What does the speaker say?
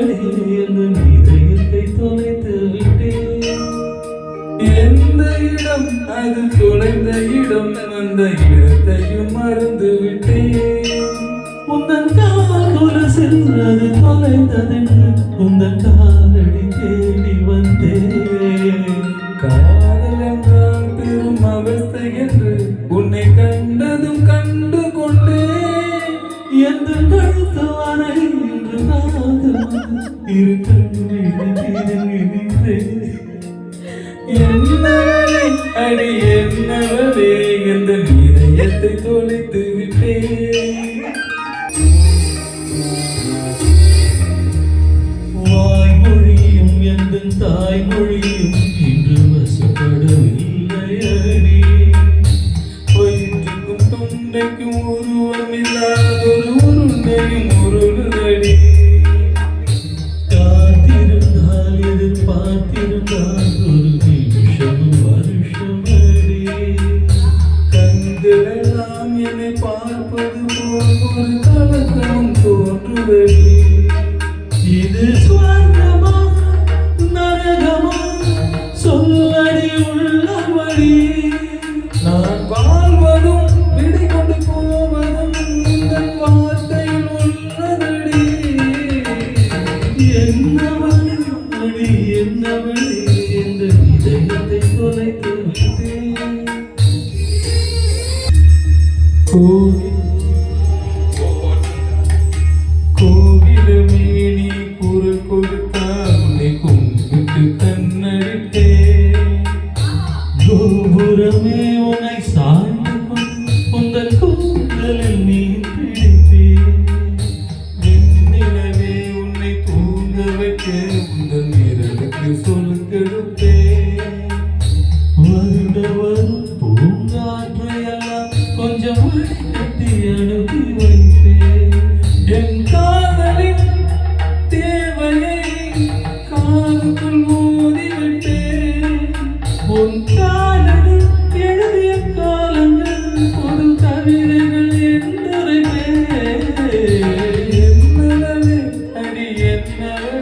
என்னவளே என் இதயத்தை தொலைத்து விட்டேன். எந்த இடம் அது தொலைந்த இடம், அந்த இடத்தையும் மறந்து விட்டேன். உந்தன் கால் சென்றது தொலைந்ததென்று உந்தன் காலடி தேடி வந்தேன். காதல் என்றால் பெரும் அவஸ்தை என்று உன்னை கண்டதும் கண்டு கொண்டேன். எந்த கழுத்து வரை என்று காதல் இரு கண்ணில் என்னவளே அடி என்னவளே எந்த இதயத்தை தொலைத்து விட்டேன். வாய்மொழியும் எந்த தாய்மொழியும் இன்று வசப்படவில்லையடி. வயிற்றுக்கும் தொண்டைக்கும் உருவமில்லாத ஒரு உருண்டையும் உருளுதடி. காத்திருந்தால் எதிர்பார்த்திருந்தால் ஒரு நிமிஷமும் வருஷமடி. கண்களெல்லாம் என்னை பார்ப்பது போல் ஒரு கலக்கம் தோன்றுதடி. இது ஸ்வர்கமா நரகமா சொல்லடி உள்ளபடி. நான் வாழ்வதும் விடை கொண்டு போவதும் உங்கள் வார்த்தையில் உள்ளதடி. என்னவளே அடி என்னவளே என்ற இதயத்தை தொலைத்து விட்டேன். கோவிலுமே நீ குரல் கொடுத்தால் உன்னை கும்பிட்டு கண்ணடித்தேன். கோபுரமே உன்னை சாய்ந்து கொண்டு உந்தன் கூந்தலில் நீ பிடித்தேன். வெண்ணிலவே உன்னை தூங்க வைக்க உந்தன் விரலுக்கு சொலுக்கெடுப்பேன். வருட வரும் பூங்காற்றையெல்லாம் கொஞ்சம் கட்டி அனுப்பி வைப்பேன். என் காதலின் தேவையை காதுக்குள் மோதிவிட்டேன். உன் காலடி எழுதிய காலங்கள் ஒரு கவிதைகள் என்றுரைப்பேன். என்னவளே அடி என்னவளே